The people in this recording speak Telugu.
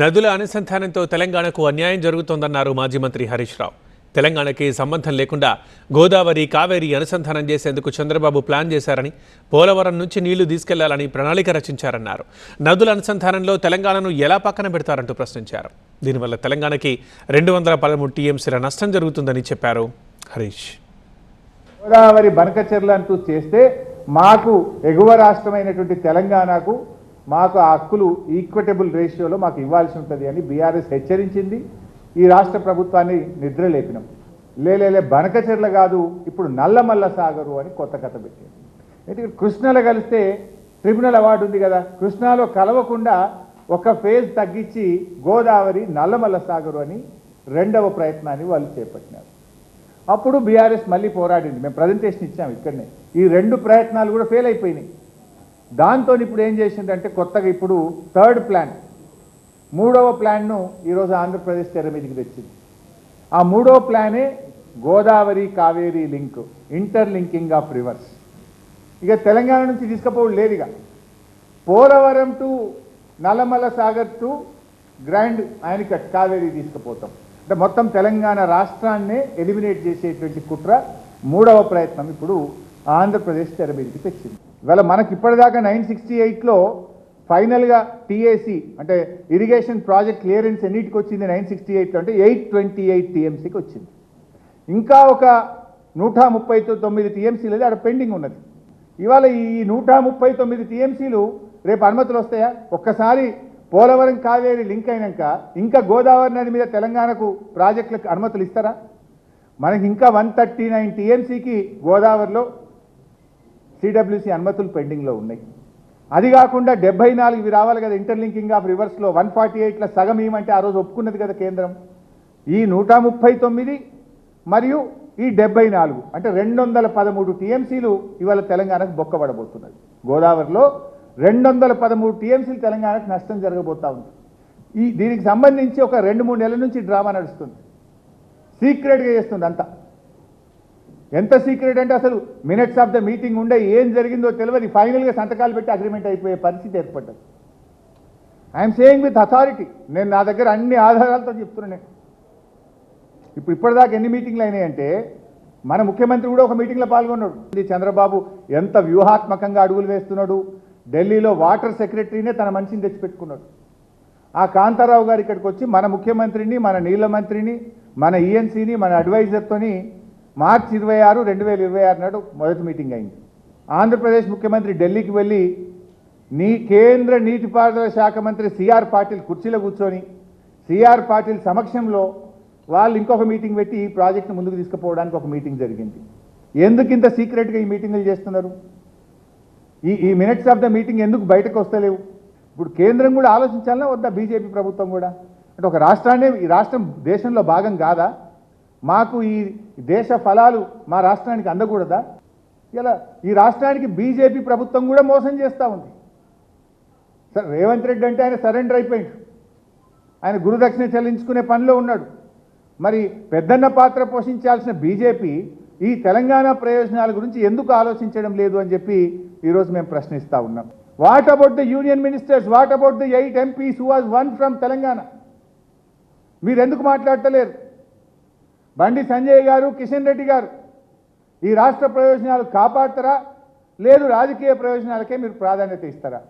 నదుల అనుసంధానంతో తెలంగాణకు అన్యాయం జరుగుతోందన్నారు మాజీ మంత్రి హరీష్ రావు. తెలంగాణకి సంబంధం లేకుండా గోదావరి, కావేరి అనుసంధానం చేసేందుకు చంద్రబాబు ప్లాన్ చేశారని, పోలవరం నుంచి నీళ్లు తీసుకెళ్లాలని ప్రణాళిక రచించారన్నారు. నదుల అనుసంధానంలో తెలంగాణను ఎలా పక్కన పెడతారంటూ ప్రశ్నించారు. దీనివల్ల తెలంగాణకి 213 టీఎంసీల నష్టం జరుగుతుందని చెప్పారు హరీష్. గోదావరి బనకచెర్ల అంటూ చేస్తే మాకు ఎగువ రాష్ట్రమైనటువంటి తెలంగాణకు మాకు ఆ హక్కులు ఈక్విటబుల్ రేషియోలో మాకు ఇవ్వాల్సి ఉంటుంది అని బీఆర్ఎస్ హెచ్చరించింది. ఈ రాష్ట్ర ప్రభుత్వాన్ని నిద్ర లేపినాం. లేలే బనకచెర్ల కాదు, ఇప్పుడు నల్లమల్ల సాగరు అని కొత్త కథ పెట్టింది. అయితే కృష్ణలో కలిస్తే ట్రిబ్యునల్ అవార్డు ఉంది కదా, కృష్ణాలో కలవకుండా ఒక ఫేజ్ తగ్గించి గోదావరి నల్లమల్ల సాగరు అని రెండవ ప్రయత్నాన్ని వాళ్ళు చేపట్టినారు. అప్పుడు బీఆర్ఎస్ మళ్ళీ పోరాడింది. మేము ప్రజెంటేషన్ ఇచ్చాము ఇక్కడనే. ఈ రెండు ప్రయత్నాలు కూడా ఫెయిల్ అయిపోయినాయి. దాంతో ఇప్పుడు ఏం చేసిందంటే కొత్తగా ఇప్పుడు థర్డ్ ప్లాన్, మూడవ ప్లాన్ను ఈరోజు ఆంధ్రప్రదేశ్ తెర మీదకి తెచ్చింది. ఆ మూడవ ప్లానే Godavari Kaveri link, interlinking of rivers. ఇక తెలంగాణ నుంచి తీసుకుపోవడం లేదు. ఇక Polavaram to Nallamalla Sagar to grand ayacut Kaveri తీసుకుపోతాం. అంటే మొత్తం తెలంగాణ రాష్ట్రాన్నే ఎలిమినేట్ చేసేటువంటి కుట్ర మూడవ ప్రయత్నం ఇప్పుడు ఆంధ్రప్రదేశ్ తెర మీదకి తెచ్చింది. ఇవాళ మనకి ఇప్పటిదాకా 968లో ఫైనల్గా టీఏసీ అంటే ఇరిగేషన్ ప్రాజెక్ట్ క్లియరెన్స్ ఎన్నిటికి వచ్చింది? 968లో అంటే 828 టీఎంసీకి వచ్చింది. ఇంకా ఒక 139 టీఎంసీలు అది అక్కడ పెండింగ్ ఉన్నది. ఇవాళ ఈ 139 టీఎంసీలు రేపు అనుమతులు వస్తాయా? ఒక్కసారి పోలవరం కావేరీ లింక్ అయినాక ఇంకా గోదావరి నది మీద తెలంగాణకు ప్రాజెక్టులకు అనుమతులు ఇస్తారా? మనకి ఇంకా 139 టీఎంసీకి గోదావరిలో సిడబ్ల్యూసీ అనుమతులు పెండింగ్లో ఉన్నాయి. అది కాకుండా 74 ఇవి రావాలి కదా ఇంటర్లింకింగ్ ఆఫ్ రివర్స్లో. 148లో సగం ఏమంటే ఆ రోజు ఒప్పుకున్నది కదా కేంద్రం. ఈ 139 మరియు ఈ 74 అంటే 213 టీఎంసీలు ఇవాళ తెలంగాణకు బొక్కబడబోతున్నది. గోదావరిలో 213 టీఎంసీలు తెలంగాణకు నష్టం జరగబోతా ఉంది. దీనికి సంబంధించి ఒక 2-3 నెలల నుంచి డ్రామా నడుస్తుంది. సీక్రెట్గా చేస్తుంది అంతా. ఎంత సీక్రెట్ అంటే అసలు మినిట్స్ ఆఫ్ ద మీటింగ్ ఉండే ఏం జరిగిందో తెలియదు. ఫైనల్గా సంతకాలు పెట్టి అగ్రిమెంట్ అయిపోయే పరిస్థితి ఏర్పడ్డది. I'm saying with authority. నేను నా దగ్గర అన్ని ఆధారాలతో చెప్తున్నాను. ఇప్పటిదాకా ఎన్ని మీటింగ్లు అయినాయంటే మన ముఖ్యమంత్రి కూడా ఒక మీటింగ్లో పాల్గొన్నాడు. చంద్రబాబు ఎంత వ్యూహాత్మకంగా అడుగులు వేస్తున్నాడు. ఢిల్లీలో వాటర్ సెక్రటరీనే తన మనిషిని తెచ్చిపెట్టుకున్నాడు. ఆ కాంతారావు గారు ఇక్కడికి వచ్చి మన ముఖ్యమంత్రిని, మన నీళ్ల మంత్రిని, మన ఈఎన్సీని, మన అడ్వైజర్తోని మార్చి 26, 2026 నాడు మొదటి మీటింగ్ అయింది. ఆంధ్రప్రదేశ్ ముఖ్యమంత్రి ఢిల్లీకి వెళ్ళి కేంద్ర నీటిపారుదల శాఖ మంత్రి సిఆర్ పాటిల్ కుర్చీలో కూర్చొని సిఆర్ పాటిల్ సమక్షంలో వాళ్ళు ఇంకొక మీటింగ్ పెట్టి ఈ ప్రాజెక్టును ముందుకు తీసుకుపోవడానికి ఒక మీటింగ్ జరిగింది. ఎందుకు ఇంత సీక్రెట్గా ఈ మీటింగులు చేస్తున్నారు? ఈ మినిట్స్ ఆఫ్ ద మీటింగ్ ఎందుకు బయటకు వస్తలేవు? ఇప్పుడు కేంద్రం కూడా ఆలోచించాలన్నా వద్దా? బీజేపీ ప్రభుత్వం కూడా అంటే ఒక రాష్ట్రాన్ని, ఈ రాష్ట్రం దేశంలో భాగం కాదా? మాకు ఈ దేశ ఫలాలు మా రాష్ట్రానికి అందకూడదా? ఇలా ఈ రాష్ట్రానికి బీజేపీ ప్రభుత్వం కూడా మోసం చేస్తూ ఉంది. సార్ రేవంత్ రెడ్డి అంటే ఆయన సరెండర్ అయిపోయింది. ఆయన గురుదక్షిణ చెల్లించుకునే పనిలో ఉన్నాడు. మరి పెద్దన్న పాత్ర పోషించాల్సిన బీజేపీ ఈ తెలంగాణ ప్రయోజనాల గురించి ఎందుకు ఆలోచించడం లేదు అని చెప్పి ఈరోజు మేము ప్రశ్నిస్తూ ఉన్నాం. What about the union ministers? What about the 8 MPs who was won from Telangana? మీరు ఎందుకు మాట్లాడతలేరు? బండి సంజయ్ గారు, కిషన్ రెడ్డి గారు ఈ రాష్ట్ర ప్రయోజనాలు కాపాడతారా? లేదు రాజకీయ ప్రయోజనాలకే మీరు ప్రాధాన్యత ఇస్తారా?